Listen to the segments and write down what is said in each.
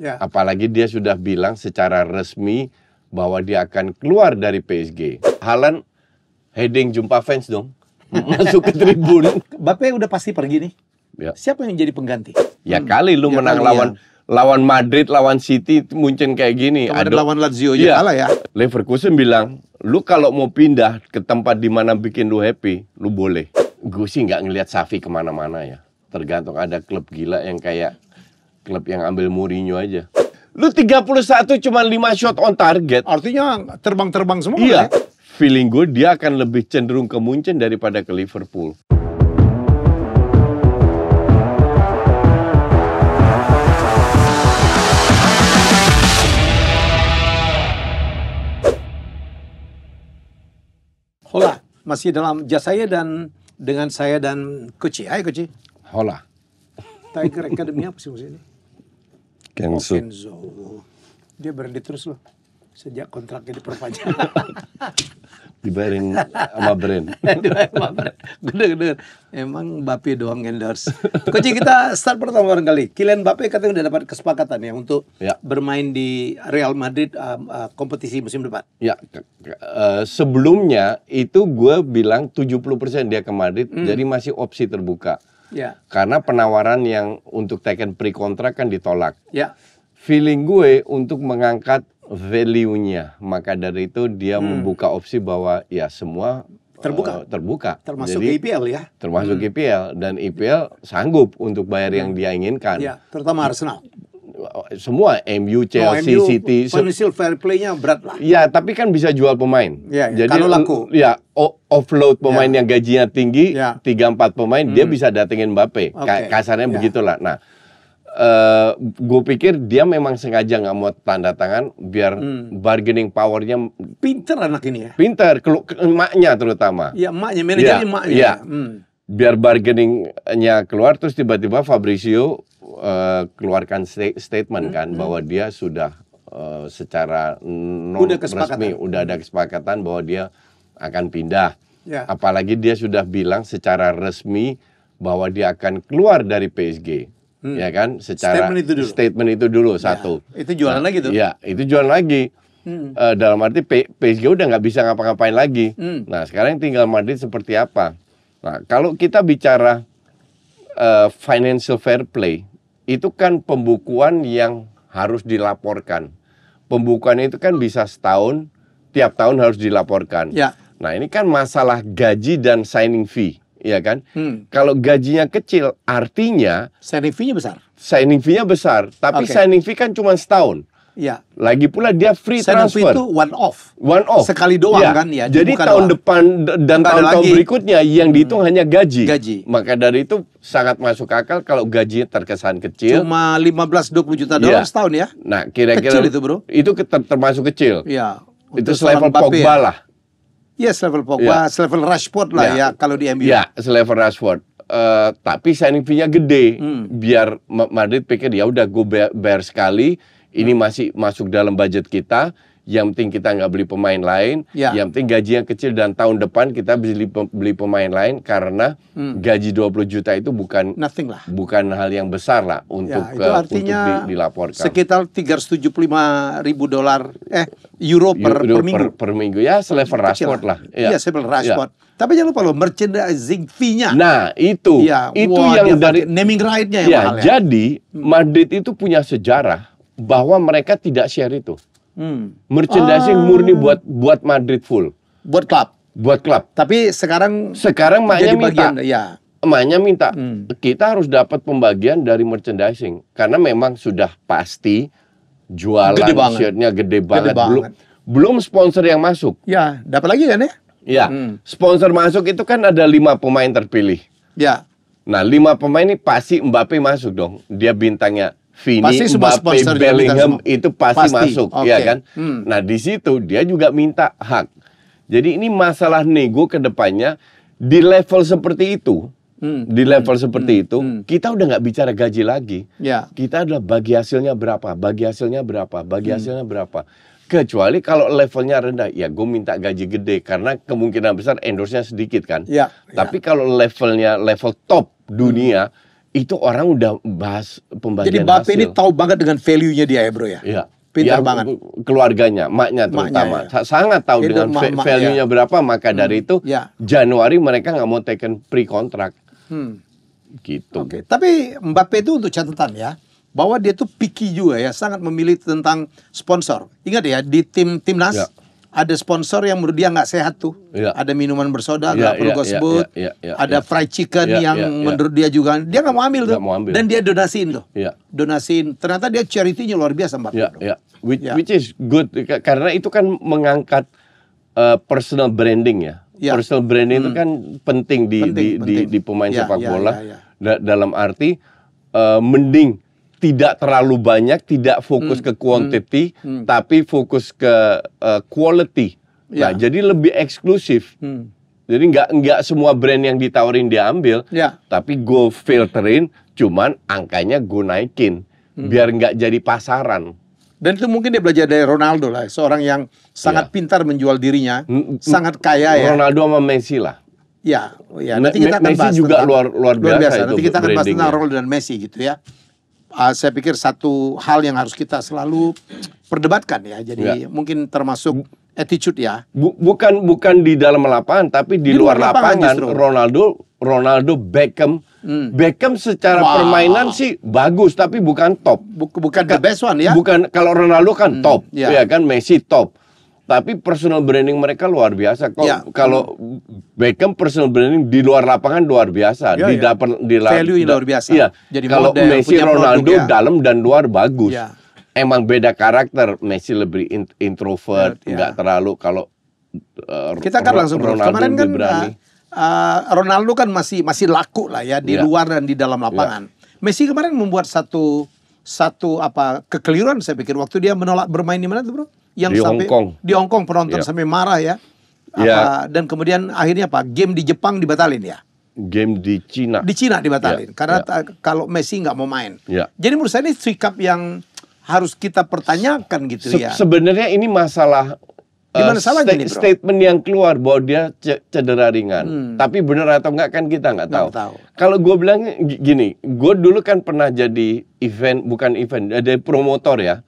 Ya. Apalagi dia sudah bilang secara resmi bahwa dia akan keluar dari PSG. Haaland heading jumpa fans dong. Masuk ke tribun. Mbappe udah pasti pergi nih. Ya. Siapa yang jadi pengganti? Ya kali lu Ya menang kali, lawan Madrid, lawan City, Munchen kayak gini. Kemarin lawan Lazio aja kalah ya. Leverkusen bilang, lu kalau mau pindah ke tempat di mana bikin lu happy, lu boleh. Gue sih nggak ngelihat Xavi kemana-mana ya. Tergantung ada klub gila yang kayak klub yang ambil Mourinho aja. Lu 31 cuma 5 shot on target. Artinya terbang-terbang semua. Iya. Ya? Feeling gue dia akan lebih cenderung ke Munchen daripada ke Liverpool. Hola, masih dalam jas saya dan dengan saya dan Koci. Hai Koci. Hola. Tiger Academy apa sih maksudnya? Kenzo. Kenzo. Dia berhenti terus loh. Sejak kontraknya diperpanjang. Dibayarin sama brand. Gede. Emang Mbappe doang endorse. Koci, kita start pertama barangkali. Kylian Mbappe katanya udah dapat kesepakatan ya untuk bermain di Real Madrid kompetisi musim depan. Ya, sebelumnya itu gue bilang 70% dia ke Madrid, jadi masih opsi terbuka. Ya. Karena penawaran yang untuk taken pre-kontrak kan ditolak. Ya. Feeling gue untuk mengangkat value-nya, maka dari itu dia membuka opsi bahwa ya semua terbuka. Termasuk jadi, IPL ya. Termasuk IPL, dan IPL sanggup untuk bayar yang dia inginkan. Ya, terutama Arsenal. Semua MU, Chelsea, MU, City. Financial fair play-nya berat lah. Ya, tapi kan bisa jual pemain. Ya, jadi kalau laku. Ya, offload pemain yang gajinya tinggi, 3-4 pemain dia bisa datengin Mbappe. Kasarnya begitulah. Nah, gue pikir dia memang sengaja nggak mau tanda tangan biar bargaining powernya. Pinter anak ini ya. Pinter, emaknya terutama. Iya, emaknya, manajernya emaknya. Iya. Biar bargainingnya keluar, terus tiba-tiba Fabrizio keluarkan statement kan bahwa dia sudah secara resmi udah ada kesepakatan bahwa dia akan pindah. Ya. Apalagi dia sudah bilang secara resmi bahwa dia akan keluar dari PSG. Ya kan, secara statement itu dulu satu. Itu jualan lagi tuh. Ya, itu jualan lagi. Dalam arti PSG udah nggak bisa ngapa-ngapain lagi. Nah, sekarang tinggal Madrid seperti apa. Nah, kalau kita bicara financial fair play, itu kan pembukuan yang harus dilaporkan. Pembukuan itu kan bisa setahun, tiap tahun harus dilaporkan. Ya. Nah, ini kan masalah gaji dan signing fee. Iya kan? Kalau gajinya kecil, artinya signing fee-nya besar. Signing fee-nya besar, tapi signing fee kan cuma setahun. Iya. Lagi pula dia free signing transfer. Fee itu one off. One off. Sekali doang kan ya. Jadi tahun depan dan tahun-tahun berikutnya yang dihitung hanya gaji. Maka dari itu sangat masuk akal kalau gajinya terkesan kecil. Cuma 15-20 juta dolar setahun ya. Nah, kira-kira kecil itu, Bro. Itu termasuk kecil. Iya. Itu selevel Pogba lah. Iya, selevel Pogba, selevel Rashford lah ya kalau di MU. Ya, selevel Rashford. Tapi signing fee-nya gede. Biar Madrid pikir ya udah gue bayar sekali, ini masih masuk dalam budget kita. Yang penting kita nggak beli pemain lain. Yang penting gajinya kecil dan tahun depan kita beli pemain lain karena gaji 20 juta itu bukan nothing lah. Bukan hal yang besar lah untuk itu artinya untuk dilaporkan. Sekitar 375.000 dolar euro per minggu. Per minggu ya, selevel Rashford lah. Iya, selevel Rashford. Tapi jangan lupa loh, merchandising fee-nya. Nah, itu yang dari naming right-nya yang mahal ya. Jadi Madrid itu punya sejarah bahwa mereka tidak share itu. Merchandising murni buat Madrid full. Buat klub. Tapi sekarang emaknya minta. Emaknya minta. Kita harus dapat pembagian dari merchandising karena memang sudah pasti jualan shirtnya gede banget. Belum sponsor yang masuk. Ya, dapat lagi kan ya? Ya, sponsor masuk itu kan ada 5 pemain terpilih. Ya. Nah, 5 pemain ini pasti Mbappe masuk dong. Dia bintangnya Vini, Mbappe, Bellingham itu pasti masuk, ya kan? Nah, di situ dia juga minta hak. Jadi ini masalah nego ke depannya di level seperti itu. Kita udah nggak bicara gaji lagi. Kita adalah bagi hasilnya berapa. Kecuali kalau levelnya rendah, ya gue minta gaji gede karena kemungkinan besar endorse-nya sedikit kan. Tapi kalau level top dunia itu orang udah bahas pembagian Jadi Mbappe hasil. ini tahu banget dengan value-nya dia ya bro ya? Iya. Pintar Ya, banget. Keluarganya, maknya terutama. Sangat tahu Itu dengan value-nya berapa, maka dari itu Januari mereka nggak mau taken pre-kontrak. Gitu. Oke. Tapi Mbappe itu untuk catatan ya, bahwa dia tuh picky juga ya, sangat memilih tentang sponsor. Ingat ya, di timnas ada sponsor yang menurut dia nggak sehat tuh. Ada minuman bersoda, nggak perlu gue sebut. Ada fried chicken yang menurut dia juga, dia nggak mau ambil tuh. Dan dia donasiin tuh. Donasiin. Ternyata dia charity-nya luar biasa Mbappe. Which is good, karena itu kan mengangkat personal branding ya. Personal branding itu kan penting di pemain sepak bola. Dalam arti mending tidak terlalu banyak, tidak fokus ke quantity, tapi fokus ke quality. Nah, jadi lebih eksklusif. Jadi nggak semua brand yang ditawarin dia ambil, tapi gue filterin, cuman angkanya gue naikin, biar nggak jadi pasaran. Dan itu mungkin dia belajar dari Ronaldo lah, seorang yang sangat pintar menjual dirinya, sangat kaya ya. Ronaldo sama Messi lah. Ya, nanti kita akan Messi bahas juga tentang, luar biasa itu. Nanti kita akan bahas tentang Ronaldo dan Messi gitu ya. Saya pikir satu hal yang harus kita selalu perdebatkan ya. Jadi mungkin termasuk attitude ya. Bukan di dalam lapangan, tapi di luar lapangan. Ronaldo, Beckham. Beckham secara permainan sih bagus, tapi bukan top. Bukan the best one ya. Bukan, kalau Ronaldo kan top, ya kan, Messi top. Tapi personal branding mereka luar biasa. Kalau Beckham personal branding di luar lapangan luar biasa. Value luar biasa. Iya. Kalau Messi, Ronaldo dalam dan luar bagus. Emang beda karakter. Messi lebih introvert, nggak terlalu. Kalau kita kan langsung kemarin kan Ronaldo kan masih laku lah ya di luar dan di dalam lapangan. Messi kemarin membuat satu kekeliruan saya pikir waktu dia menolak bermain di mana tuh bro? Yang di Hong Kong penonton sampai marah ya. Dan kemudian akhirnya game di Jepang dibatalin ya. Game di Cina. Di Cina dibatalin karena kalau Messi nggak mau main. Jadi menurut saya ini sikap yang harus kita pertanyakan gitu ya. Sebenarnya ini masalah statement yang keluar bahwa dia cedera ringan. Tapi benar atau enggak kan kita nggak tahu. Kalau gue bilang gini, gue dulu kan pernah jadi ada promotor ya.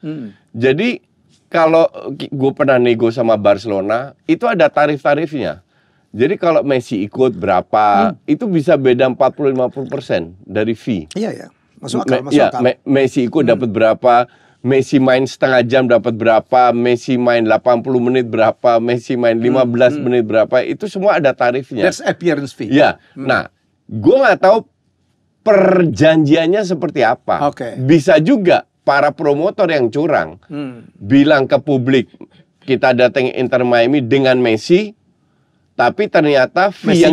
Jadi kalau gue pernah nego sama Barcelona, itu ada tarif-tarifnya. Jadi kalau Messi ikut berapa, itu bisa beda 40-50% dari fee. Iya. Masuk akal. Messi ikut dapat berapa, Messi main setengah jam dapat berapa, Messi main 80 menit berapa, Messi main 15 menit berapa, itu semua ada tarifnya. That's appearance fee. Ya, nah, gue nggak tahu perjanjiannya seperti apa. Bisa juga para promotor yang curang bilang ke publik, kita datang Inter Miami dengan Messi, tapi ternyata fee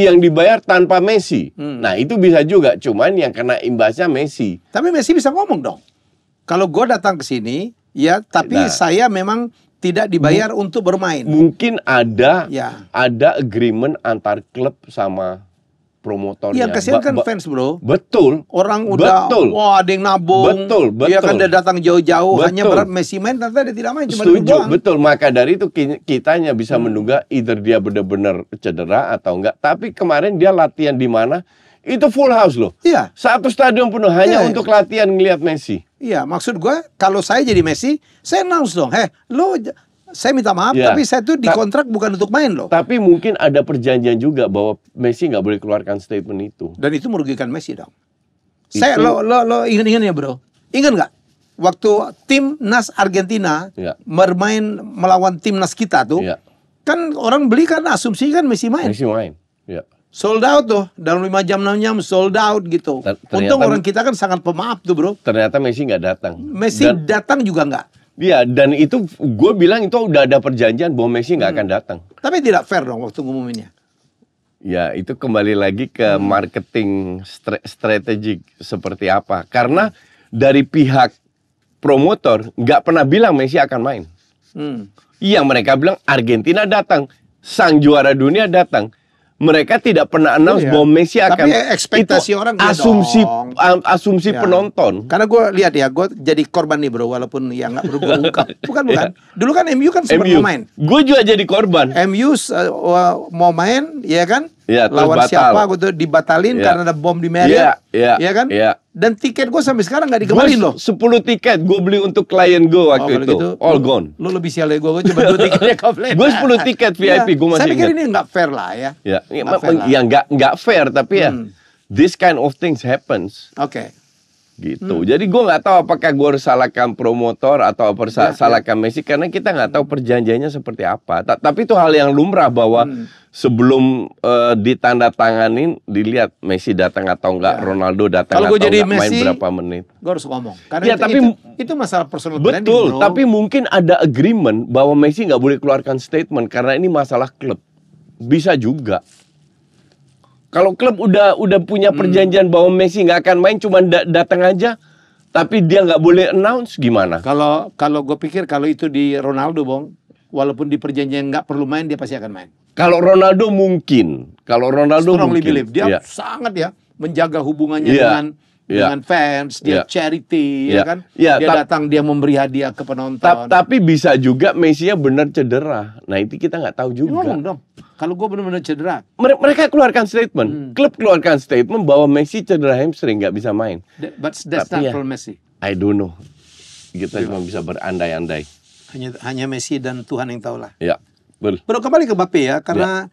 yang dibayar tanpa Messi. Nah, itu bisa juga, cuman yang kena imbasnya Messi. Tapi Messi bisa ngomong dong. Kalau gue datang ke sini, ya, tapi saya memang tidak dibayar untuk bermain. Mungkin ada agreement antar klub sama promotornya. Yang kasihan kan fans bro. Betul. Orang udah, wah ada yang nabung. Betul. Dia kan dia datang jauh-jauh, hanya berharap Messi main, ternyata dia tidak main. Cuma setuju, betul. Maka dari itu kitanya bisa menduga either dia benar-benar cedera atau enggak. Tapi kemarin dia latihan di mana, itu full house loh. Iya. Satu stadion penuh hanya untuk latihan ngelihat Messi. Iya, maksud gue kalau saya jadi Messi, saya announce dong, saya minta maaf, tapi saya tuh dikontrak bukan untuk main loh. Tapi mungkin ada perjanjian juga bahwa Messi nggak boleh keluarkan statement itu. Dan itu merugikan Messi dong. Saya lo ingat ya bro, ingat nggak? Waktu timnas Argentina bermain melawan timnas kita tuh, kan orang beli kan asumsi kan Messi main. Messi main, sold out tuh, dalam 5 jam 6 jam sold out gitu. Untung orang kita kan sangat pemaaf tuh bro. Ternyata Messi nggak datang. Messi datang juga nggak. Iya, dan itu gue bilang itu udah ada perjanjian bahwa Messi nggak akan datang. Tapi tidak fair dong waktu ngumuminnya. Ya, itu kembali lagi ke marketing strategik seperti apa. Karena dari pihak promotor nggak pernah bilang Messi akan main. Iya, mereka bilang Argentina datang, sang juara dunia datang. Mereka tidak pernah announce bahwa Messi akan. Tapi ekspektasi itu orang asumsi penonton. Karena gue lihat ya, gue jadi korban nih bro, walaupun ya nggak perlu gue ungkap. Bukan. Dulu kan MU kan sempat mau main. Gue juga jadi korban. MU mau main, ya kan? Iya, terus lawan batal. siapa gitu dibatalin karena ada bom di Marriott, ya kan? Iya. Dan tiket gue sampai sekarang nggak dikembaliin loh. 10 tiket gue beli untuk klien gue waktu itu, gitu, all gone. Lu lebih sial dari gue cuma 2 tiketnya komplain. Gue 10 tiket VIP, gue masih Saya pikir ingat. ini nggak fair lah ya. Ya, Nggak nggak fair, tapi ya this kind of things happens. Oke. Gitu. Jadi gue nggak tahu apakah gue harus salahkan promotor atau salahkan Messi karena kita nggak tahu perjanjiannya seperti apa. Tapi itu hal yang lumrah bahwa sebelum ditandatanganin dilihat Messi datang atau enggak, Ronaldo datang Kalau atau jadi enggak, main Messi, berapa menit. Gue harus ngomong. Karena Ya, itu masalah personal branding, betul, bro. tapi mungkin ada agreement bahwa Messi nggak boleh keluarkan statement karena ini masalah klub. Bisa juga. Kalau klub udah punya perjanjian bahwa Messi nggak akan main, cuma datang aja, tapi dia nggak boleh announce, gimana? Kalau gue pikir kalau itu di Ronaldo, Bong, walaupun di perjanjian nggak perlu main, dia pasti akan main. Kalau Ronaldo mungkin, Strongly mungkin. believe. Dia Iya. sangat ya menjaga hubungannya Iya. dengan fans, dia Iya. charity, Iya. ya kan? Iya, Dia datang, dia memberi hadiah ke penonton. Tapi bisa juga Messi-nya benar cedera. Nah itu kita nggak tahu juga. Ngomong dong. Kalau gue benar-benar cedera, Mereka keluarkan statement, klub keluarkan statement bahwa Messi cedera hamstring nggak bisa main. but that's Tapi not for Messi. I don't know. Kita cuma bisa berandai-andai. Hanya Messi dan Tuhan yang tahu lah. Ya, betul. Bro, kembali ke Mbappe ya, karena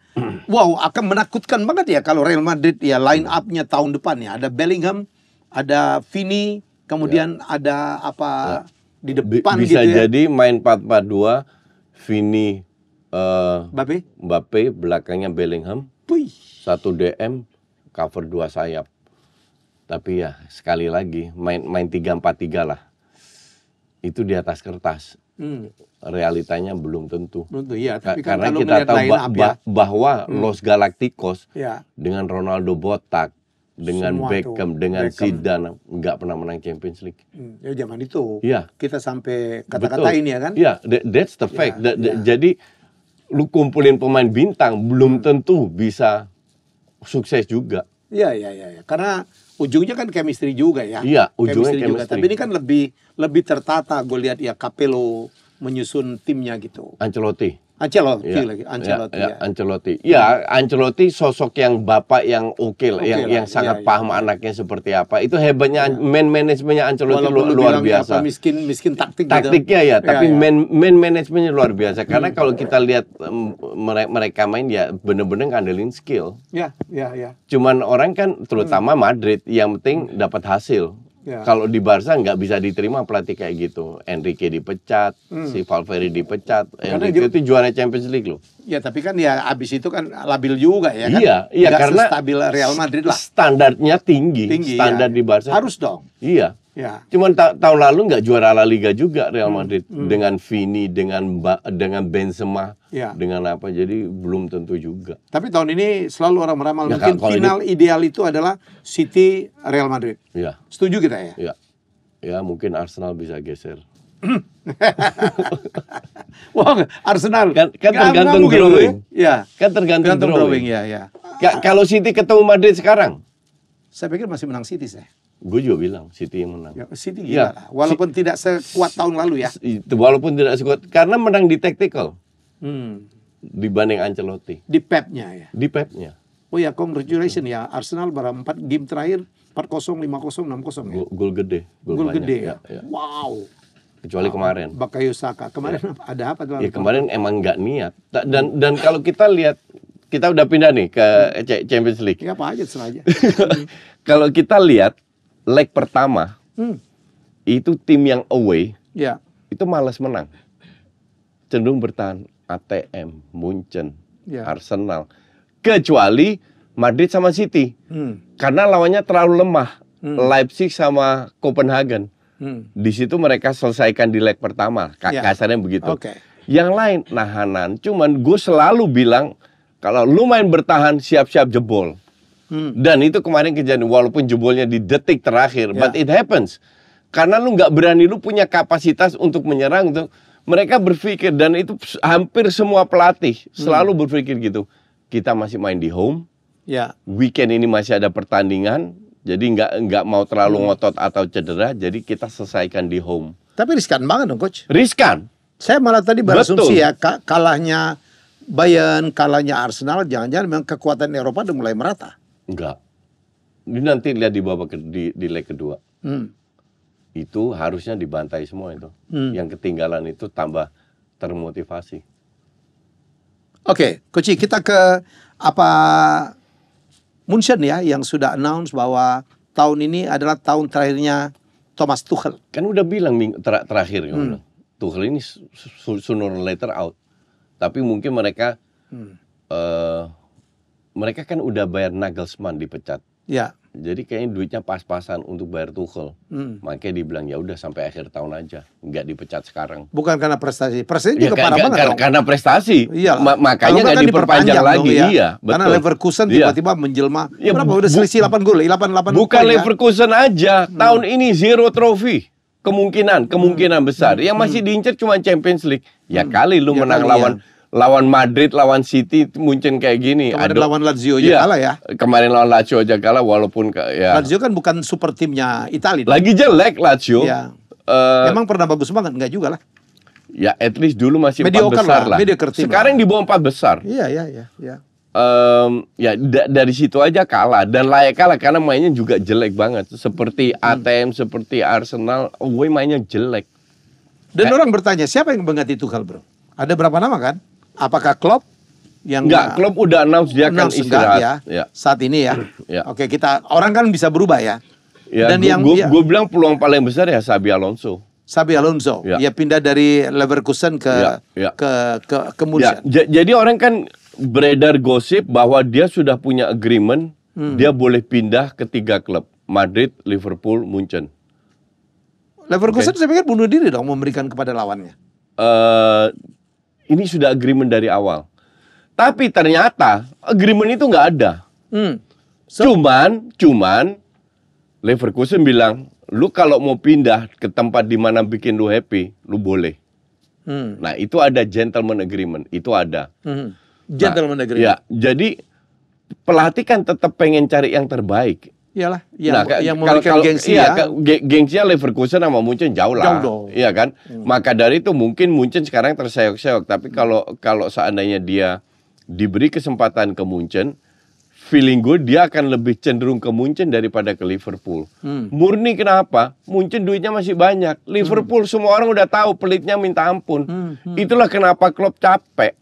wow, akan menakutkan banget ya kalau Real Madrid ya line up-nya tahun depan ya. Ada Bellingham, ada Vini, kemudian ada apa di depan Bisa gitu ya. jadi main 4-4-2, Vini, Mbappe, belakangnya Bellingham, Puih. 1 DM, cover 2 sayap. Tapi ya sekali lagi main 3-4-3 lah. Itu di atas kertas. Realitanya belum tentu. Iya, tapi kan Karena kalau kita melihat tahu line up ya, bahwa Los Galacticos ya, dengan Ronaldo botak, dengan Semua Beckham, tuh, dengan Beckham. Zidane nggak pernah menang Champions League. ya zaman itu Iya. kita sampai kata-katain ya kan. Iya, that's the fact. Iya. Jadi lu kumpulin pemain bintang belum tentu bisa sukses juga. Iya. Karena ujungnya kan chemistry juga ya. Iya, ujungnya juga. chemistry. Tapi ini kan lebih tertata. Gue lihat ya Capello menyusun timnya gitu. Ancelotti. Ancelotti Ya, lagi, Ancelotti ya, ya. Ancelotti. Ya, Ancelotti sosok yang bapak yang oke lah, yang sangat iya, paham anaknya seperti apa. Itu hebatnya man manajemennya Ancelotti Walaupun lu luar bilang biasa. apa, miskin taktik Taktiknya gitu. ya, tapi Ya. man manajemennya luar biasa. Karena kalau kita lihat mereka main ya bener-bener ngandelin skill. Ya. Cuman orang kan terutama Madrid yang penting dapat hasil. Ya. Kalau di Barca nggak bisa diterima pelatih kayak gitu. Enrique dipecat, si Valverde dipecat. Enrique itu juara Champions League loh. Ya, tapi kan ya abis itu kan labil juga ya kan. Iya, Nggak karena stabil Real Madrid lah. Standarnya tinggi standar ya. di Barca. Harus dong. Iya. Ya. Cuman tahun lalu nggak juara La Liga juga Real Madrid dengan Vini, dengan Benzema, Ya. dengan apa. Jadi belum tentu juga. Tapi tahun ini selalu orang meramal Ya, mungkin kalau final ideal itu adalah City Real Madrid. Iya. Setuju kita ya? Ya. Ya, mungkin Arsenal bisa geser. Wah, Arsenal Kan nggak tergantung mungkin, drawing. Ya. Kan tergantung drawing. ya. Kalau City ketemu Madrid sekarang, Saya pikir masih menang City saya. gue juga bilang City yang menang. Ya, City Ya. gila lah. Walaupun tidak sekuat tahun lalu ya. Walaupun tidak sekuat, karena menang di tactical Hmm. dibanding Ancelotti. Di Pep-nya ya. Di Pep-nya. Oh ya, congratulations ya. Arsenal baru 4 game terakhir 4-0, 5-0, 6-0 ya. Gol gede. Gol banyak. gede ya. Ya. Wow. Kecuali kemarin. Bakayo Saka. Kemarin ada apa tuh? Ya kemarin emang nggak niat. Dan kalau kita lihat, kita udah pindah nih ke Champions League. Ya apa aja terserah aja. Kalau kita lihat leg pertama, itu tim yang away Ya. itu malas menang. Cenderung bertahan. ATM, Munchen, Ya. Arsenal. Kecuali Madrid sama City. Karena lawannya terlalu lemah. Leipzig sama Copenhagen. Di situ mereka selesaikan di leg pertama. Ya. Kasarnya begitu. Oke. Yang lain nahanan. Cuman gue selalu bilang, kalau lu main bertahan, siap-siap jebol. Dan itu kemarin kejadian, walaupun jebolnya di detik terakhir, but it happens. Karena lu nggak berani, lu punya kapasitas untuk menyerang tuh. Mereka berpikir, dan itu hampir semua pelatih selalu berpikir gitu. Kita masih main di home, Ya. weekend ini masih ada pertandingan, jadi nggak mau terlalu ngotot atau cedera, jadi kita selesaikan di home. Tapi riskan banget dong, Coach. Riskan. Saya malah tadi berasumsi Betul. ya kalahnya Bayern kalahnya Arsenal, jangan-jangan memang kekuatan Eropa udah mulai merata. Enggak. Ini nanti lihat di babak di leg kedua. Itu harusnya dibantai semua itu. Yang ketinggalan itu tambah termotivasi. Oke, Coach, kita ke Munchen ya, yang sudah announce bahwa tahun ini adalah tahun terakhirnya Thomas Tuchel. Kan udah bilang terakhir Tuchel ini sooner or later out. Tapi mungkin mereka mereka kan udah bayar Nagelsmann dipecat. Ya. Jadi kayaknya duitnya pas-pasan untuk bayar Tuchel. Makanya dibilang ya udah sampai akhir tahun aja, nggak dipecat sekarang. Bukan karena prestasi. Prestasi juga parah banget. Karena prestasi. Iyalah. Makanya nggak diperpanjang lagi. Ya. Iya, betul. Karena Leverkusen tiba-tiba menjelma. Ya, berapa udah selisih 8 gol, 8 bukan Leverkusen aja. Tahun ini 0 trofi. Kemungkinan besar. Yang masih diincar cuma Champions League. Ya kali lu menang lawan Madrid, lawan City, Munchen kayak gini. Kemarin lawan Lazio aja kalah ya. Kemarin lawan Lazio aja kalah walaupun ya. Lazio kan bukan super timnya Italia. Lagi jelek Lazio. Ya. Emang pernah bagus banget? Enggak juga lah. Ya at least dulu masih 4 besar lah. Sekarang di bawah 4 besar. Iya. Ya dari situ aja kalah dan layak kalah karena mainnya juga jelek banget. Seperti ATM, seperti Arsenal, away mainnya jelek. Dan orang bertanya, siapa yang mengganti Tuchel, bro? Ada berapa nama kan? Apakah Klopp yang Klopp udah announce dia akan istirahat ya. Saat ini ya. Ya. Oke, orang kan bisa berubah ya. Dan gue bilang peluang paling besar ya Xabi Alonso. Ya pindah dari Leverkusen ke Munchen. Ya. Jadi orang kan beredar gosip bahwa dia sudah punya agreement, dia boleh pindah ke 3 klub, Madrid, Liverpool, Munchen. Leverkusen saya pikir bunuh diri dong memberikan kepada lawannya. Ini sudah agreement dari awal. Tapi ternyata agreement itu nggak ada. Cuman Leverkusen bilang, lu kalau mau pindah ke tempat di mana bikin lu happy, lu boleh. Nah itu ada gentleman agreement, itu ada. Gentleman agreement. Ya, jadi pelatih kan tetap pengen cari yang terbaik. Iyalah, yang memberikan gengsi ya. Gengsinya Leverkusen sama Munchen jauh lah. Iya kan? Maka dari itu mungkin Munchen sekarang terseok-seok. Tapi kalau seandainya dia diberi kesempatan ke Munchen, feeling gue dia akan lebih cenderung ke Munchen daripada ke Liverpool. Murni kenapa? Munchen duitnya masih banyak. Liverpool semua orang udah tahu pelitnya minta ampun. Itulah kenapa Klopp capek.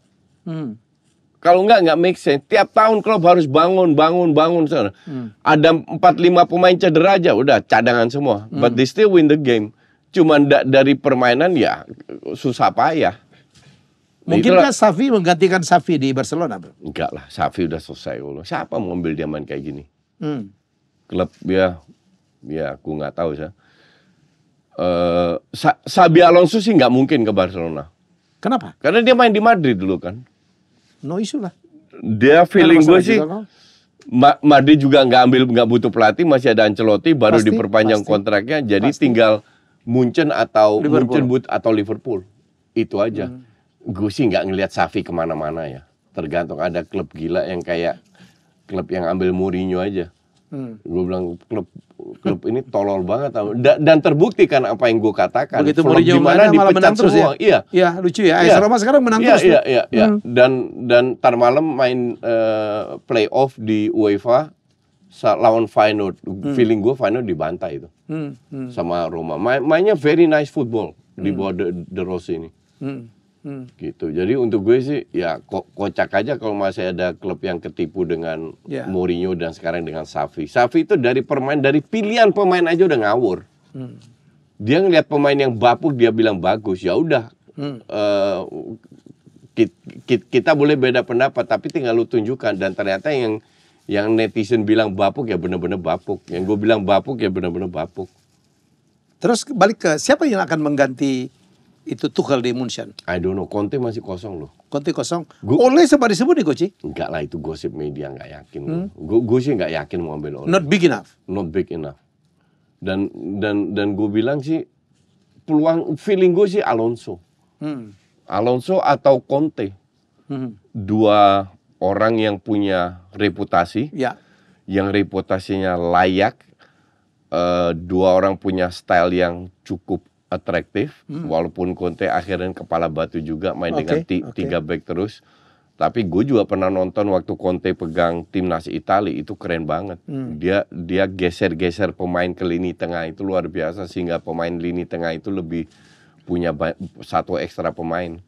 Kalau nggak make sense. Tiap tahun klub harus bangun. Ada 4-5 pemain cedera aja, udah cadangan semua. But they still win the game. Cuman dari permainan ya susah payah. Mungkinkah Xavi menggantikan Xavi di Barcelona, bro? Enggak lah, Xavi udah selesai. Siapa mau ambil dia main kayak gini? Klub ya aku nggak tahu sih. Xabi Alonso sih nggak mungkin ke Barcelona. Kenapa? Karena dia main di Madrid dulu kan. No issue lah. Dia feeling gue sih Madrid juga nggak butuh pelatih, masih ada Ancelotti, baru diperpanjang kontraknya, jadi tinggal Munchen atau Liverpool. Itu aja. Gue sih nggak ngelihat Xavi kemana-mana ya. Tergantung ada klub gila yang kayak klub yang ambil Mourinho aja. Gue bilang klub ini tolol banget dan terbukti kan apa yang gue katakan. Begitu Mourinho malah menang terus ya. Iya, lucu ya. AS Roma sekarang menang terus. Iya. Dan tar malam main playoff di UEFA lawan Feyenoord. Feeling gue Feyenoord dibantai itu sama Roma. Mainnya very nice football di bawah De Rossi ini. Gitu. Jadi untuk gue sih ya kocak aja kalau masih ada klub yang ketipu dengan Mourinho dan sekarang dengan Xavi. Xavi itu dari pilihan pemain aja udah ngawur. Dia ngelihat pemain yang bapuk dia bilang bagus, ya udah. Kita boleh beda pendapat tapi tinggal lu tunjukkan, dan ternyata yang netizen bilang bapuk ya benar-benar bapuk. Yang gue bilang bapuk ya benar-benar bapuk. Terus balik ke siapa yang akan mengganti itu Tuchel di Munchen? I don't know, Conte masih kosong loh. Conte kosong. Oleh sempat disebut nih, Coach? Enggak lah, itu gosip media, nggak yakin. Gue sih nggak yakin mau ambil Oleh. Not big enough. Not big enough. Dan gue bilang sih peluang feeling gue sih Alonso. Alonso atau Conte. Dua orang yang punya reputasi. Yang reputasinya layak. Dua orang punya style yang cukup atraktif, walaupun Conte akhirnya kepala batu juga main dengan 3 back terus. Tapi gue juga pernah nonton waktu Conte pegang timnas Italia, itu keren banget. Dia geser-geser pemain ke lini tengah itu luar biasa, sehingga pemain lini tengah itu lebih punya satu ekstra pemain.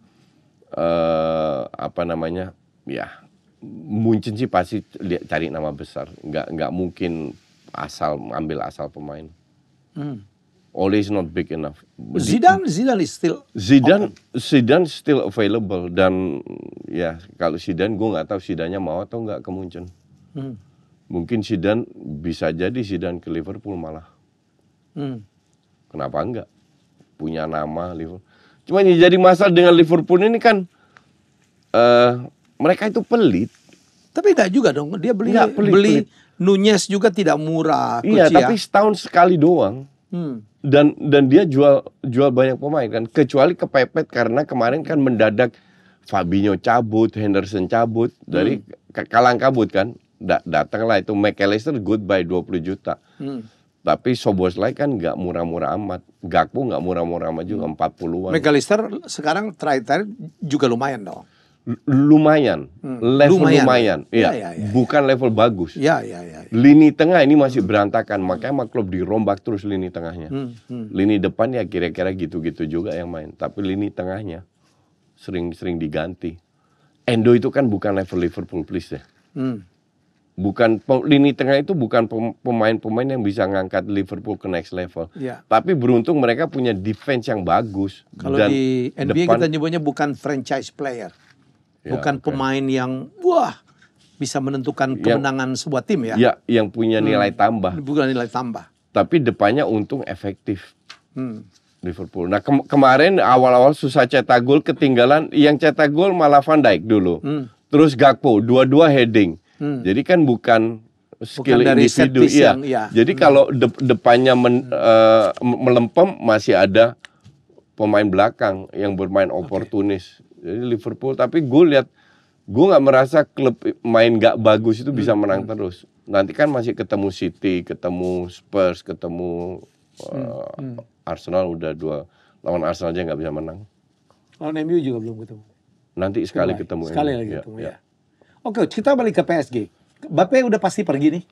Apa namanya? Ya, Munchen sih pasti cari nama besar. Nggak mungkin ambil asal pemain. Ole is not big enough. Zidane is still Zidane still available, dan ya kalau Zidane gue nggak tahu Zidane mau atau nggak ke Munchen. Mungkin Zidane bisa jadi Zidane ke Liverpool malah. Kenapa enggak? Punya nama Liverpool. Cuma yang jadi masalah dengan Liverpool ini kan mereka itu pelit. Tapi enggak juga dong. Dia beli Nunez juga tidak murah. Iya, tapi setahun sekali doang. Dan dia jual banyak pemain kan, kecuali kepepet karena kemarin kan mendadak Fabinho cabut, Henderson cabut dari kalang kabut kan, datanglah itu McAllister goodbye 20 juta. Tapi Szoboszlai kan nggak murah-murah amat, Gakpo nggak murah-murah amat juga, 40-an. McAllister sekarang terakhir juga lumayan dong. Lumayan, level lumayan. Iya, bukan level bagus. Iya. Lini tengah ini masih berantakan, makanya klub dirombak terus lini tengahnya. Lini depan ya kira-kira gitu-gitu juga yang main, tapi lini tengahnya sering diganti. Endo itu kan bukan level Liverpool, please ya. Bukan lini tengah itu bukan pemain-pemain yang bisa ngangkat Liverpool ke next level. Tapi beruntung mereka punya defense yang bagus. Kalau di NBA kita nyebutnya bukan franchise player. Bukan pemain yang bisa menentukan kemenangan sebuah tim ya. Ya, yang punya nilai tambah. Bukan nilai tambah. Tapi depannya untung efektif. Liverpool. Nah, kemarin awal-awal susah cetak gol, ketinggalan, yang cetak gol malah Van Dijk dulu. Terus Gakpo, dua-dua heading. Jadi kan bukan skill individu. Jadi kalau depannya melempem, masih ada pemain belakang yang bermain oportunis. Jadi Liverpool, tapi gue nggak merasa klub main nggak bagus itu bisa menang terus. Nanti kan masih ketemu City, ketemu Spurs, ketemu Arsenal, udah lawan Arsenal aja nggak bisa menang. Lawan MU juga belum ketemu. Nanti sekali ketemu. Sekali lagi ketemu ya. Oke, kita balik ke PSG. Mbappe udah pasti pergi nih.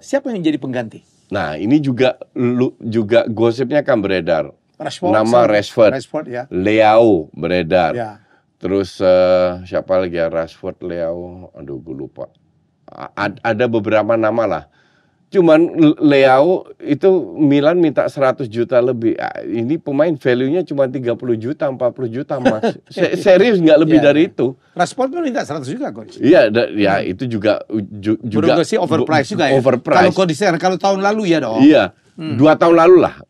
Siapa yang jadi pengganti? Nah, ini juga gosipnya akan beredar. Nama Rashford ya. Leao beredar. Terus siapa lagi ya? Rashford, Leao, aduh gue lupa. Ada beberapa nama lah. Cuman Leao itu Milan minta 100 juta lebih. Ini pemain value-nya cuma 30 juta, 40 juta max. Serius nggak lebih dari itu. Rashford pun minta 100 juta kok. Iya, itu juga sih overprice juga ya. Overprice. Kalau tahun lalu ya dong. Iya. 2 tahun lalu lah.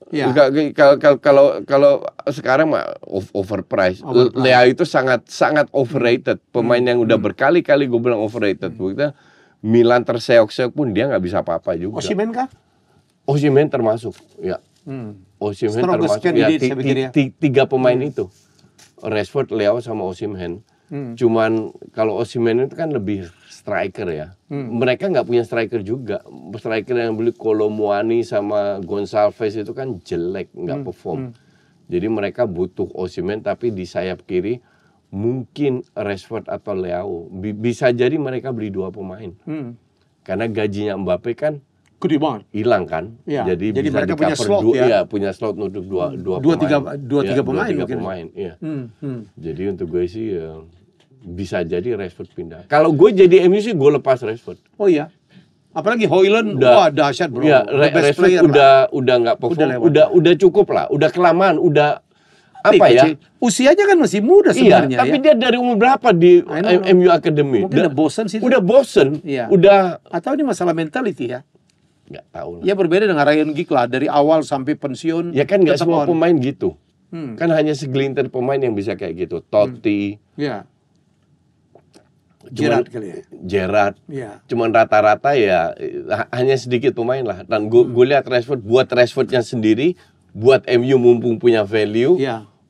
Kalau sekarang mah overpriced. Leao itu sangat overrated. Pemain yang udah berkali-kali gue bilang overrated. Begitu Milan terseok-seok pun dia nggak bisa apa-apa juga. Osimhen kah? Osimhen termasuk, ya. Osimhen termasuk. Ya, 3 pemain itu. Rashford, Leao sama Osimhen. Cuman kalau Osimhen itu kan lebih striker ya. Mereka nggak punya striker juga. Striker yang beli Kolomuani sama Gonçalves itu kan jelek, nggak perform. Jadi mereka butuh Osimhen, tapi di sayap kiri mungkin Rashford atau Leao. Bisa jadi mereka beli 2 pemain. Karena gajinya Mbappe kan gede banget, hilang kan. Jadi bisa mereka punya slot punya slot untuk dua tiga pemain. Jadi untuk gue sih bisa jadi Rashford pindah. Kalau gue jadi MU sih gue lepas Rashford. Oh iya. Apalagi Højlund, wah dahsyat bro. Ya, Rashford udah nggak perform, udah cukup lah, udah kelamaan, udah apa ya? Usianya kan masih muda sebenarnya. Iya, tapi dia dari umur berapa di MU Academy? Mungkin udah bosen sih. Udah bosen. Udah. Atau ini masalah mentality ya? Nggak tahu lah. Ya berbeda dengan Ryan Giggs lah, dari awal sampai pensiun. Ya kan nggak semua pemain gitu. Kan hanya segelintir pemain yang bisa kayak gitu. Totti. Gerrard kali ya. Gerrard. Cuman rata-rata ya hanya sedikit pemain lah. Dan gue lihat buat Rashfordnya sendiri, buat MU mumpung punya value.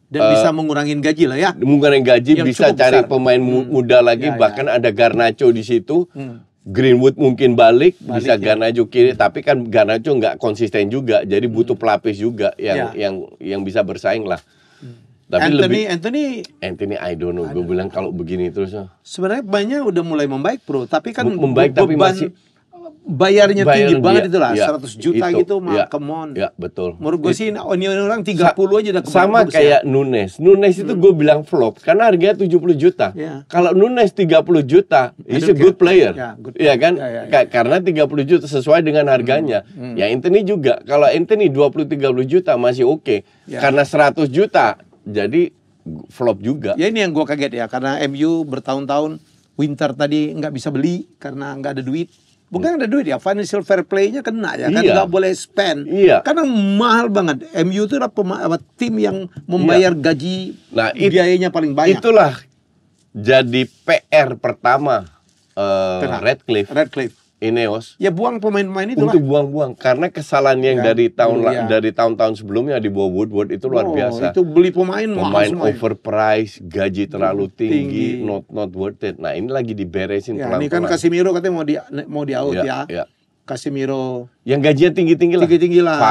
Dan bisa mengurangin gaji lah ya. Mengurangin gaji, bisa cari pemain muda lagi, bahkan ada Garnacho di situ. Greenwood mungkin balik, bisa Garnacho kiri, tapi kan Garnacho nggak konsisten juga, jadi butuh pelapis juga yang bisa bersaing lah. Tapi Anthony, I don't know. Gue bilang kalau begini terus. Sebenarnya banyak udah mulai membaik, bro. Tapi kan membaik, tapi masih bayarnya tinggi banget itulah, ya, 100 juta itu, gitu, mah, come on. Ya, betul. Menurut gue sih, ini orang 30 aja udah sama kayak Nunes. Nunes itu gue bilang flop, karena harganya 70 juta. Kalau Nunes 30 juta, he's a good player. Iya kan? Karena 30 juta sesuai dengan harganya. Ya Anthony juga, kalau Anthony 20-30 juta masih oke. Karena 100 juta, jadi flop juga. Ya ini yang gue kaget ya, karena MU bertahun-tahun winter tadi nggak bisa beli karena nggak ada duit. Bukan ada duit ya, financial fair play-nya kena ya, kan nggak boleh spend. Karena mahal banget. MU itu adalah tim yang membayar gaji, biayanya paling banyak. Itulah jadi PR pertama Redcliffe. Ineos. Ya buang pemain-pemain itu lah. Untuk buang-buang, karena kesalahan yang dari tahun-tahun sebelumnya di bawah Woodward itu luar biasa. Itu beli pemain overpriced, gaji terlalu tinggi, not worth it. Nah ini lagi diberesin pelan-pelan. Ini kan Casemiro katanya mau di out ya. Casemiro. Yang gajinya tinggi-tinggi lah.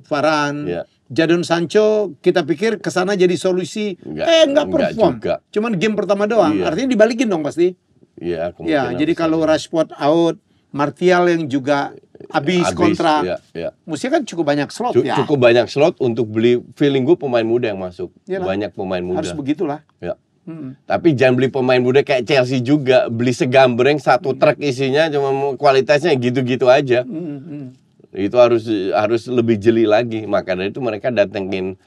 Varane. Jadon Sancho kita pikir kesana jadi solusi, nggak perform. Cuman game pertama doang. Artinya dibalikin dong pasti. Ya, jadi kalau Rashford out, Martial yang juga habis kontrak, mestinya kan cukup banyak slot ya. Cukup banyak slot untuk beli. Feeling gue pemain muda yang masuk. Banyak pemain muda. Harus begitulah. Tapi jangan beli pemain muda kayak Chelsea juga, beli segambreng satu truk isinya cuma kualitasnya gitu-gitu aja. Itu harus lebih jeli lagi. Maka dari itu mereka datengin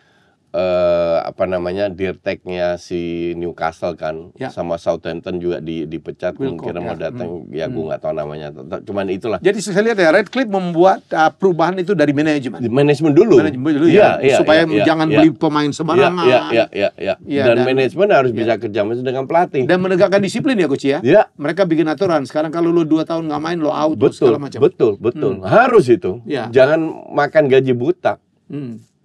Dirtek-nya si Newcastle kan, sama Southampton juga dipecat. Kemungkinan mau datang, ya gue nggak tahu namanya. Cuman itulah. Jadi saya lihat ya, Redcliffe membuat perubahan itu dari manajemen. Manajemen dulu supaya jangan beli pemain sembarangan. Dan manajemen harus bisa kerja dengan pelatih dan menegakkan disiplin ya coach ya. Mereka bikin aturan. Sekarang kalau lu 2 tahun nggak main, lo out segala macam. Betul. Harus itu. Jangan makan gaji buta.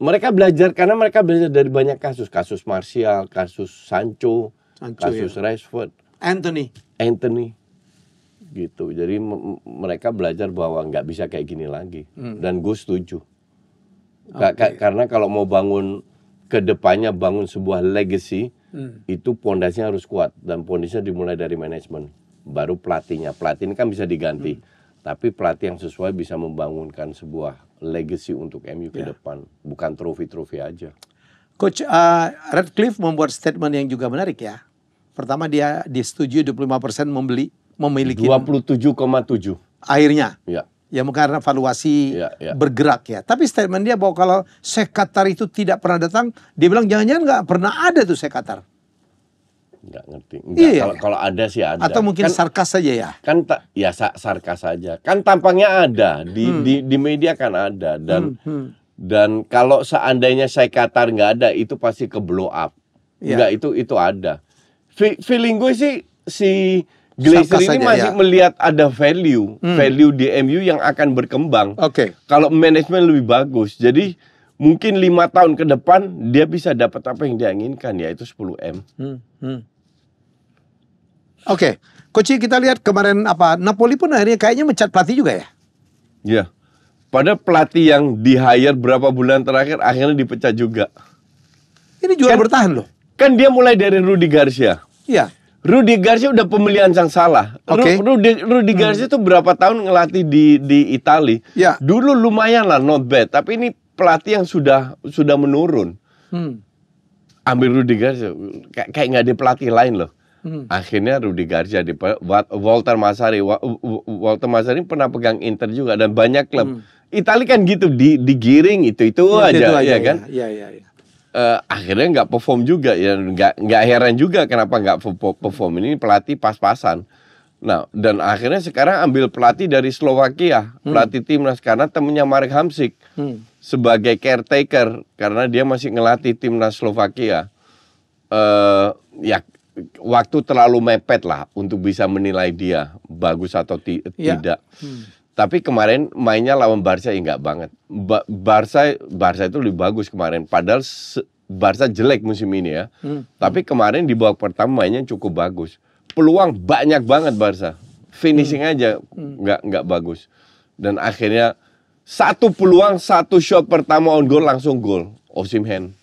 Mereka belajar karena mereka belajar dari banyak kasus Martial, kasus Sancho, kasus Rashford, Anthony, gitu. Jadi mereka belajar bahwa nggak bisa kayak gini lagi. Dan gue setuju. Karena kalau mau bangun ke depannya, bangun sebuah legacy, itu pondasinya harus kuat, dan pondasinya dimulai dari manajemen, baru pelatihnya. Pelatih ini kan bisa diganti, tapi pelatih yang sesuai bisa membangunkan sebuah legacy untuk MU ke depan, bukan trofi-trofi aja. Coach, Redcliffe membuat statement yang juga menarik ya. Pertama dia disetujui 25% memiliki 27,7. Akhirnya. Ya mungkin karena valuasi bergerak ya. Tapi statement dia bahwa kalau Sheikh Qatar itu tidak pernah datang, dia bilang jangan-jangan nggak pernah ada tuh Sheikh Qatar. Nggak ngerti. Kalau ada sih ada. Atau mungkin kan, sarkas saja ya? Kan sarkas saja. Kan tampangnya ada di media kan ada, dan kalau seandainya Sheikh Qatar nggak ada, itu pasti ke blow up. Nggak, itu ada. Feeling gue sih si Glazer ini masih melihat ada value di MU yang akan berkembang. Kalau manajemen lebih bagus, jadi mungkin 5 tahun ke depan dia bisa dapat apa yang dia inginkan, yaitu 10M. Coach, kita lihat kemarin Napoli pun akhirnya kayaknya mencat pelatih juga ya? Iya. Pada pelatih yang di-hire berapa bulan terakhir akhirnya dipecat juga. Ini juara bertahan loh. Kan dia mulai dari Rudi Garcia. Iya. Rudi Garcia udah pemilihan yang salah. Rudi Garcia itu berapa tahun ngelatih di Itali. Dulu lumayan lah, not bad. Tapi ini pelatih yang sudah menurun. Ambil Rudi Garcia, kayak nggak ada pelatih lain loh. Akhirnya Rudi Garcia Walter Massari pernah pegang Inter juga dan banyak klub. Itali kan gitu, digiring itu aja ya kan. Akhirnya nggak perform juga ya, nggak heran juga kenapa nggak perform. Ini pelatih pas-pasan. Nah, dan akhirnya sekarang ambil pelatih dari Slovakia, pelatih timnas, karena temennya Marek Hamsik sebagai caretaker karena dia masih ngelatih timnas Slovakia. Waktu terlalu mepet lah untuk bisa menilai dia bagus atau tidak. Tapi kemarin mainnya lawan Barca nggak banget. Barca itu lebih bagus kemarin. Padahal Barca jelek musim ini ya. Tapi kemarin di babak pertama mainnya cukup bagus. Peluang banyak banget Barca. Finishing aja nggak bagus. Dan akhirnya satu peluang, satu shot pertama on goal langsung gol. Osimhen.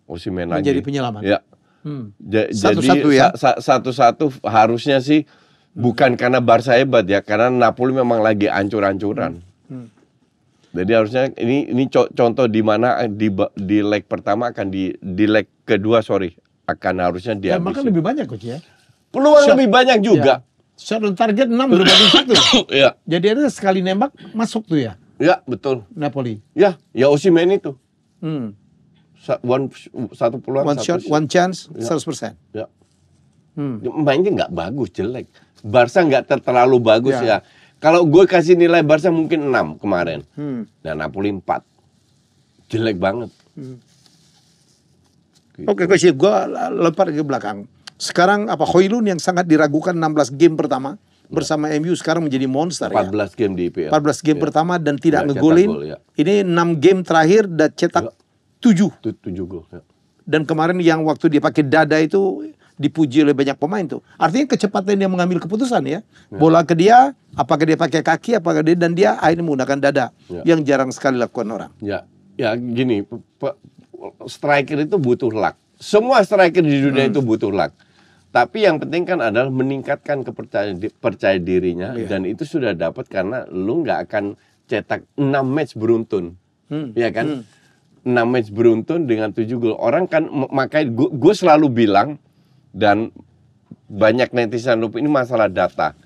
Osimhen lagi. Menjadi penyelamat. Ya. Satu-satu jadi ya. Satu-satu harusnya sih bukan karena Barca hebat ya, karena Napoli memang lagi ancur-ancuran. Jadi harusnya ini contoh di mana di leg pertama akan di leg kedua akan harusnya dihabisi. Maka lebih banyak coach ya. Peluang lebih banyak juga. Shot on target 6 berbanding 1. Iya. Jadi ada sekali nembak masuk tuh ya. Ya, betul. Napoli. Ya Osimhen itu. Satu peluang, one shot, one chance, 100%. Ya. Mainnya nggak bagus, jelek. Barca nggak terlalu bagus ya. Kalau gue kasih nilai Barca mungkin 6 kemarin. Dan Napoli 4. Jelek banget. Gitu. Oke, coach, gue lempar ke belakang. Sekarang Højlund yang sangat diragukan 16 game pertama bersama MU sekarang menjadi monster 14 game di IPL. 14 game pertama dan tidak ngegolin. Ini 6 game terakhir dan cetak 7 gol. Ya. Dan kemarin yang waktu dia pakai dada itu dipuji oleh banyak pemain tuh. Artinya kecepatan dia mengambil keputusan ya. Bola ke dia, apakah dia pakai kaki, apakah dia dan dia akhirnya menggunakan dada yang jarang sekali lakukan orang. Ya gini, striker itu butuh luck. Semua striker di dunia itu butuh luck. Tapi yang penting kan adalah meningkatkan percaya dirinya dan itu sudah dapat karena lu nggak akan cetak 6 match beruntun. Ya kan? 6 match beruntun dengan 7 gol. Orang kan makanya gue selalu bilang dan banyak netizen lupa ini masalah data.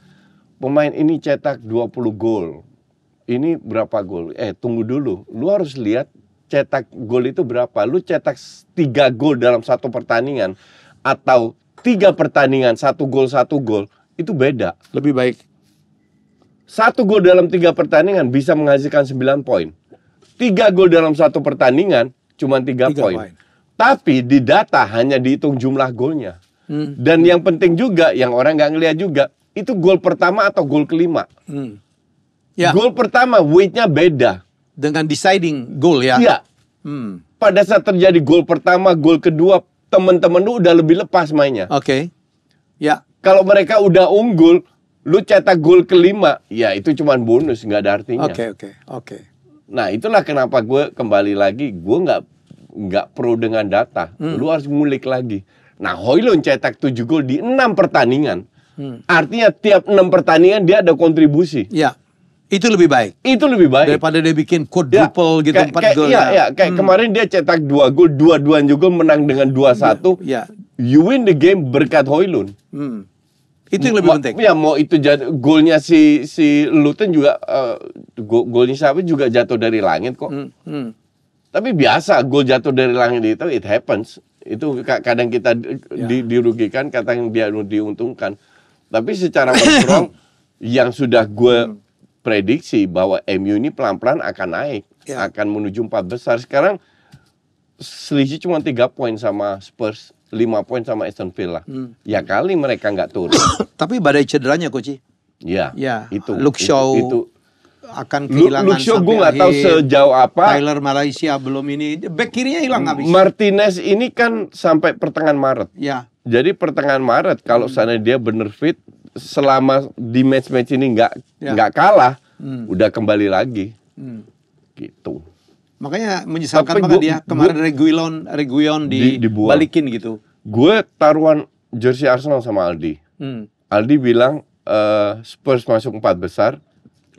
Pemain ini cetak 20 gol. Ini berapa gol? Tunggu dulu. Lu harus lihat cetak gol itu berapa. Lu cetak 3 gol dalam satu pertandingan atau 3 pertandingan 1 gol itu beda. Lebih baik 1 gol dalam 3 pertandingan bisa menghasilkan 9 poin. 3 gol dalam 1 pertandingan cuma 3 poin. Tapi di data hanya dihitung jumlah golnya. Dan yang penting juga yang orang nggak ngelihat juga itu gol pertama atau gol kelima. Gol pertama weight-nya beda dengan deciding goal ya. Iya. Pada saat terjadi gol pertama, gol kedua, teman-teman lu udah lebih lepas mainnya. Oke. Ya. Kalau mereka udah unggul, lu cetak gol kelima, ya itu cuma bonus, nggak ada artinya. Oke. Nah itulah kenapa gue kembali lagi, gue nggak pro dengan data. Lu harus ngulik lagi. Nah Højlund cetak 7 gol di 6 pertandingan. Artinya tiap 6 pertandingan dia ada kontribusi. Ya. Itu lebih baik. Itu lebih baik. Daripada dia bikin quadruple gitu 4 gol. Kayak kemarin dia cetak 2 gol, dua-duanya juga menang dengan 2-1. You win the game berkat Højlund. Itu yang lebih penting. Ya mau itu golnya si Luton juga golnya siapa juga jatuh dari langit kok. Tapi biasa gol jatuh dari langit itu it happens. Itu kadang kita dirugikan, kadang dia diuntungkan. Tapi secara overall yang sudah gue prediksi bahwa MU ini pelan-pelan akan naik, akan menuju 4 besar. Sekarang selisih cuma 3 poin sama Spurs, 5 poin sama Aston Villa. Ya kali mereka nggak turun. Tapi badai cederanya Coach. Ya. Itu. Luke Shaw itu akan kehilangan Luke Shaw gue nggak tahu sejauh apa. Tyler Malaysia belum ini. Back kirinya hilang habis. Martinez ini kan sampai pertengahan Maret. Ya. Jadi pertengahan Maret kalau sana dia bener fit, selama di match-match ini nggak kalah, udah kembali lagi, gitu. Makanya menyesalkan banget dia kemarin Reguilon dibalikin gitu. Gue taruhan jersey Arsenal sama Aldi. Aldi bilang Spurs masuk 4 besar.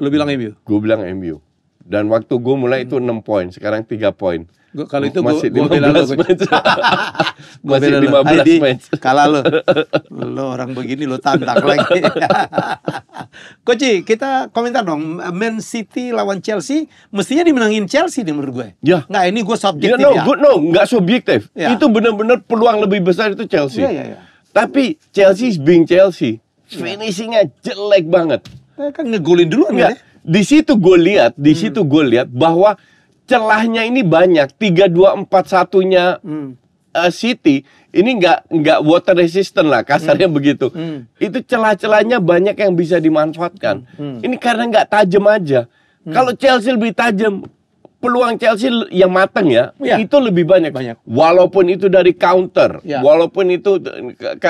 Lo bilang MU? Gue bilang MU. Dan waktu gue mulai itu 6 poin, sekarang 3 poin. Kalau itu masih gue 15 match. Masih 15 match. Kalah lo orang begini lo tantang lagi. Coach, kita komentar dong. Man City lawan Chelsea, mestinya dimenangin Chelsea nih menurut gue. Ya. Nggak, ini gue subjektif ya. Nggak subjektif. Ya. Itu benar-benar peluang lebih besar itu Chelsea. Ya. Tapi Chelsea is being Chelsea. Finishingnya jelek banget. Kan ngegolin duluan ya. Di situ gue lihat bahwa celahnya ini banyak. 3-2-4-1-nya City ini nggak water resistant lah kasarnya begitu. Itu celah-celahnya banyak yang bisa dimanfaatkan. Ini karena nggak tajam aja. Kalau Chelsea lebih tajam, peluang Chelsea yang matang itu lebih banyak. Walaupun itu dari counter, walaupun itu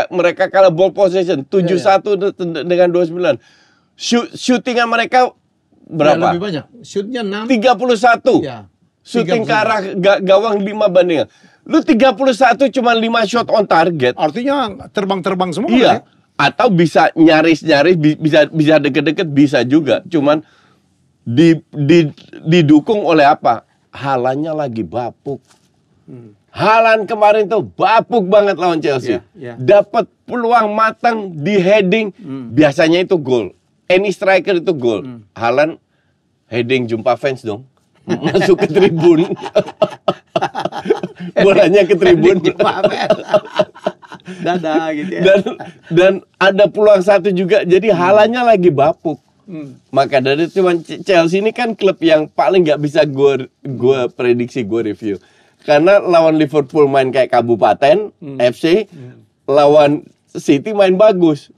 mereka kalah ball possession 7-1 dengan 29. Shootingan mereka berapa? Lebih banyak. Shootnya 6. 31. Shooting ke arah gawang 5 banding. Lu 31 cuma 5 shot on target. Artinya terbang-terbang semua. Iya. Ya? Atau bisa nyaris-nyaris, bisa deket-deket, bisa juga. Cuman didukung oleh apa? Haalandnya lagi bapuk. Haaland kemarin tuh bapuk banget lawan Chelsea. Dapat peluang matang di heading, biasanya itu gol. Any striker itu gol. Haaland heading jumpa fans dong. Masuk ke tribun. Bolanya ke tribun. Dadah gitu ya. Dan ada peluang satu juga. Jadi Haalandnya lagi bapuk. Maka dari itu Chelsea ini kan klub yang paling nggak bisa gue prediksi, gue review. Karena lawan Liverpool main kayak kabupaten FC, lawan City main bagus.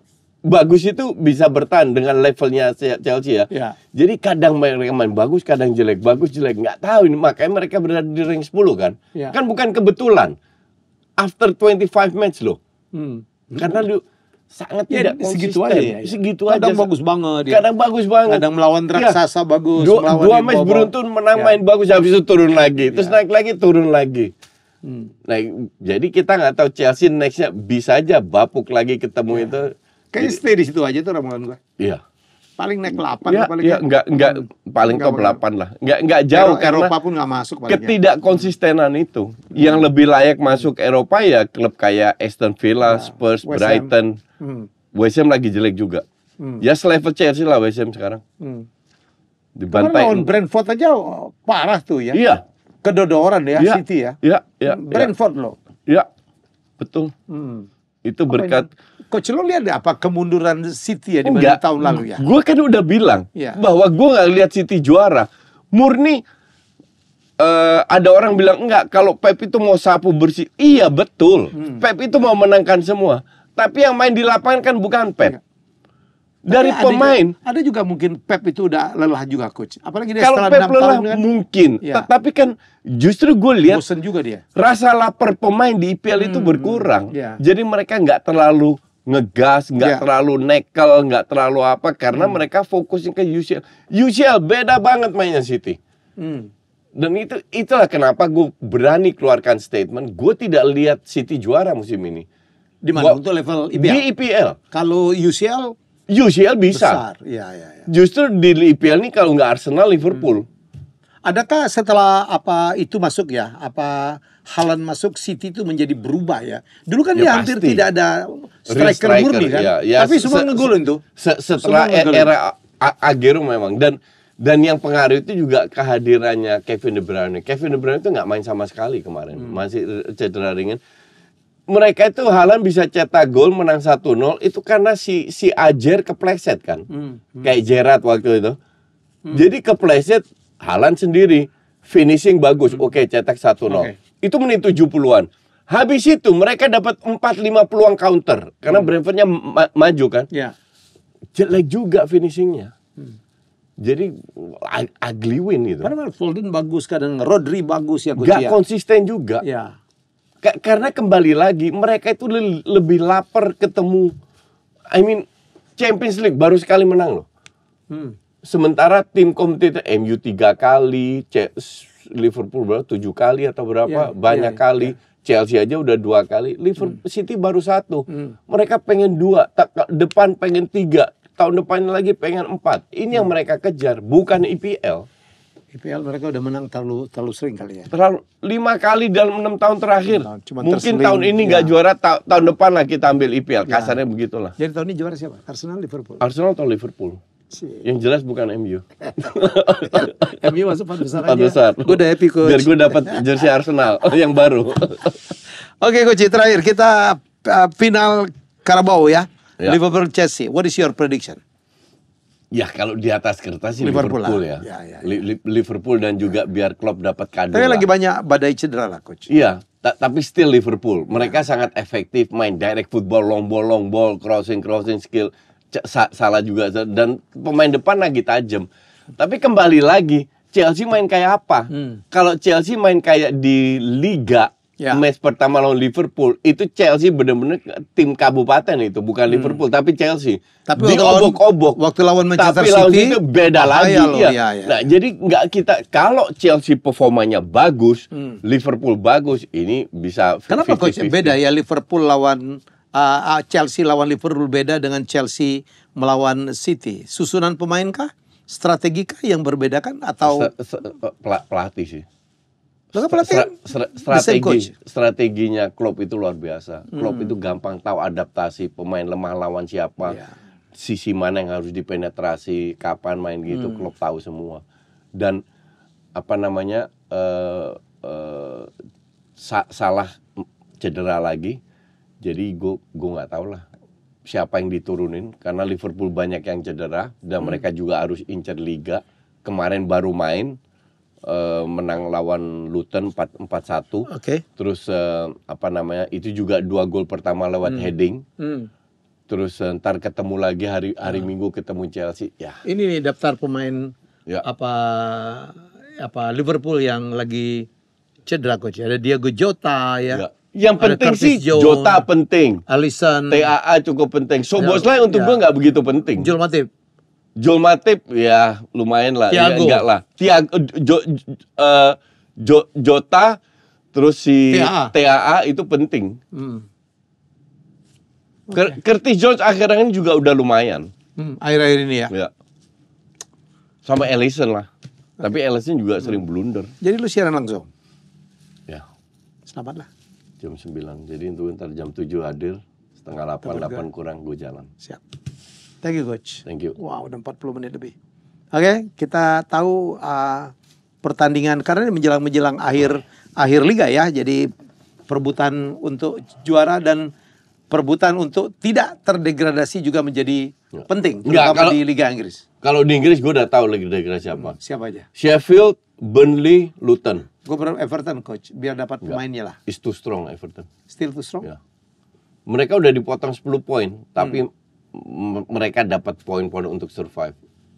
Bagus itu bisa bertahan dengan levelnya Chelsea ya. Jadi kadang mereka main bagus, kadang jelek, bagus jelek, nggak tahu ini. Makanya mereka berada di ring 10 kan. Kan bukan kebetulan. After 25 match loh. Karena sangat tidak konsisten. Segitu aja ya. Segitu kadang aja. bagus banget. Kadang bagus banget. Kadang melawan raksasa bagus. Dua match beruntun menang main bagus, habis itu turun lagi. Terus naik lagi, turun lagi. Nah, jadi kita nggak tahu Chelsea nextnya bisa aja bapuk lagi ketemu itu. Kayaknya stay di situ aja tuh ramalan gua. Iya. Paling naik 8 enggak paling top 8 lah. Enggak jauh karena Eropa pun enggak masuk ketidakkonsistenan itu. Yang lebih layak masuk Eropa ya klub kayak Aston Villa, Spurs, Brighton. West Ham lagi jelek juga. Ya selevel Chelsea lah West Ham sekarang. Dibantai. Lawan Brentford aja parah tuh ya. Iya. Kedodoran ya City ya. Iya. Brentford loh. Iya. Betul. Itu berkat Coach, lo lihat apa kemunduran City ya dibanding tahun lalu ya? Gue kan udah bilang bahwa gue nggak lihat City juara. Murni ada orang bilang enggak, kalau Pep itu mau sapu bersih. Iya betul. Pep itu mau menangkan semua. Tapi yang main di lapangan kan bukan Pep. Dari pemain. Ada juga mungkin Pep itu udah lelah juga, Coach. Apalagi dia kalau setelah Pep lelah kan, mungkin. Tapi kan justru gue lihat bosen juga dia. Rasa lapar pemain di IPL itu berkurang. Jadi mereka nggak terlalu ngegas, nggak terlalu nekel, nggak terlalu apa, karena mereka fokusnya ke UCL. UCL beda banget mainnya City. Dan itulah kenapa gue berani keluarkan statement. Gue tidak lihat City juara musim ini. Di mana? Untuk level IPL? Di IPL. Kalau UCL bisa. Besar. Ya. Justru di IPL nih kalau nggak Arsenal, Liverpool. Adakah setelah itu masuk ya? Haaland masuk, City itu menjadi berubah ya? Dulu kan dia hampir tidak ada striker murni kan? Tapi semua ngegolin tuh. Setelah era Aguero memang. Dan yang pengaruh itu juga kehadirannya Kevin De Bruyne. Kevin De Bruyne itu nggak main sama sekali kemarin. Masih cedera ringan. Mereka itu Haaland bisa cetak gol menang 1-0 itu karena si Ajer kepleset kan. Kayak Gerrard waktu itu. Jadi kepleset Haaland sendiri. Finishing bagus. Oke, cetak 1-0. Itu menit 70-an. Habis itu mereka dapat 4-5 peluang counter. Karena Brentfordnya maju kan. Jelek juga finishingnya. Jadi ugly win gitu. Karena Foden bagus, kadang Rodri bagus ya. Gak konsisten juga. Karena kembali lagi mereka itu lebih lapar ketemu. Champions League baru sekali menang loh. Sementara tim kompetitor MU 3 kali, Liverpool berapa 7 kali atau berapa, banyak kali. Chelsea aja udah 2 kali, Liverpool City baru 1. Mereka pengen 2, depan pengen 3, tahun depan lagi pengen 4. Ini yang mereka kejar, bukan IPL. IPL mereka udah menang terlalu sering kali ya. Terlalu 5 kali dalam 6 tahun terakhir. Mungkin tahun ini nggak ya. juara, tahun depan lah kita ambil IPL. Kasarnya begitulah. Jadi tahun ini juara siapa? Arsenal, Liverpool. Arsenal atau Liverpool? Yang jelas bukan MU. MU masuk 4 besar aja. 4 besar. Gue udah happy, Coach. Biar gue dapat jersey Arsenal yang baru. Oke, Coach, terakhir kita final Carabao ya. Liverpool Chelsea. What is your prediction? Ya kalau di atas kertas sih Liverpool ya. Liverpool dan juga biar Klopp dapat kado. Tapi lagi banyak badai cedera lah, Coach. Iya, tapi still Liverpool. Mereka sangat efektif main direct football, long ball, crossing skill. Salah juga, dan pemain depan lagi tajam. Tapi kembali lagi Chelsea main kayak apa? Kalau Chelsea main kayak di Liga Match pertama lawan Liverpool itu Chelsea benar-benar tim kabupaten itu, bukan Liverpool tapi Chelsea. Tapi diobok-obok. Waktu lawan Manchester tapi City lawan itu beda lagi. Ya. Nah, jadi nggak kita kalau Chelsea performanya bagus, Liverpool bagus, ini bisa. Kenapa coach beda ya Liverpool lawan Chelsea lawan Liverpool beda dengan Chelsea melawan City? Susunan pemain kah? Strategi kah yang berbeda kan atau pelatih sih? Strateginya Klopp itu luar biasa. Klopp itu gampang tahu adaptasi pemain lemah lawan siapa, sisi mana yang harus dipenetrasi, kapan main gitu. Klopp tahu semua. Dan apa namanya salah cedera lagi. Jadi gue nggak tahu lah siapa yang diturunin karena Liverpool banyak yang cedera dan mereka juga harus incer liga. Kemarin baru main. Menang lawan Luton 4-1. Terus apa namanya itu juga 2 gol pertama lewat heading. Terus ntar ketemu lagi hari Minggu ketemu Chelsea. Ya. Ini nih daftar pemain apa Liverpool yang lagi cedera coach. Ada Diego Jota ya. Yang penting sih Jota penting. Alisson. TAA cukup penting. Szoboszlai untuk gue nggak begitu penting. Joel Matip ya lumayan lah, enggak lah. Jota terus si TAA itu penting. Curtis Jones akhirnya juga udah lumayan. Akhir-akhir ini ya. Sama Alisson lah. Tapi Alisson juga sering blunder. Jadi lu siaran langsung? Ya. Selamat lah. Jam 9. Jadi itu ntar jam 7 hadir, setengah 8 kurang gue jalan. Siap. Thank you coach. Thank you. Wow, udah 40 menit lebih. Oke, kita tahu pertandingan karena ini menjelang akhir liga ya. Jadi perebutan untuk juara dan perebutan untuk tidak terdegradasi juga menjadi penting terutama di Liga Inggris. Kalau di Inggris gue udah tahu Liga Inggris siapa. Siapa aja? Sheffield, Burnley, Luton. Gue berharap Everton coach biar dapat pemainnya lah. It's too strong Everton. Still too strong? Ya. Mereka udah dipotong 10 poin, tapi mereka dapat poin-poin untuk survive.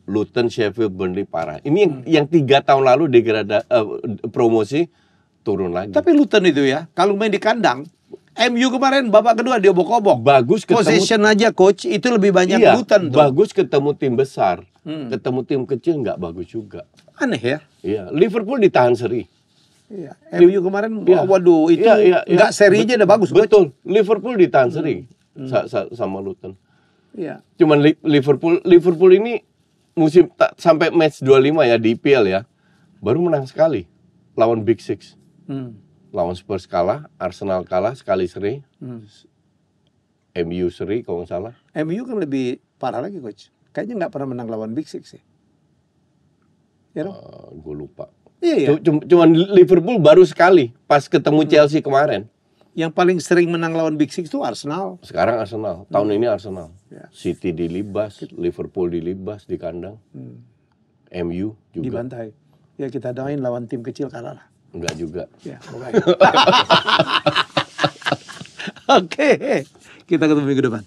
Luton, Sheffield, Burnley parah. Ini yang 3 tahun lalu promosi turun lagi. Tapi Luton itu ya, kalau main di kandang, MU kemarin babak kedua diobok-obok. Bagus ketemu. Possession aja coach itu lebih banyak Luton tuh. Bagus ketemu tim besar, ketemu tim kecil nggak bagus juga. Aneh ya? Iya, Liverpool ditahan seri. Iya. MU kemarin, waduh itu nggak serinya udah bagus. Betul, Liverpool ditahan seri sama Luton. Iya. Cuman Liverpool ini musim sampai match 25 ya di IPL ya, baru menang sekali lawan Big Six. Lawan Spurs kalah, Arsenal kalah sekali seri, MU seri kalau nggak salah. MU kan lebih parah lagi coach. Kayaknya nggak pernah menang lawan Big Six sih. Ya dong? Gue lupa. Iya. Cuman Liverpool baru sekali pas ketemu Chelsea kemarin. Yang paling sering menang lawan Big Six itu Arsenal. Sekarang Arsenal. Tahun ini Arsenal. Ya. City dilibas, Liverpool dilibas di kandang. MU juga. Dibantai. Ya kita doain lawan tim kecil kalah lah. Enggak juga. Ya, Oke. Kita ketemu minggu depan.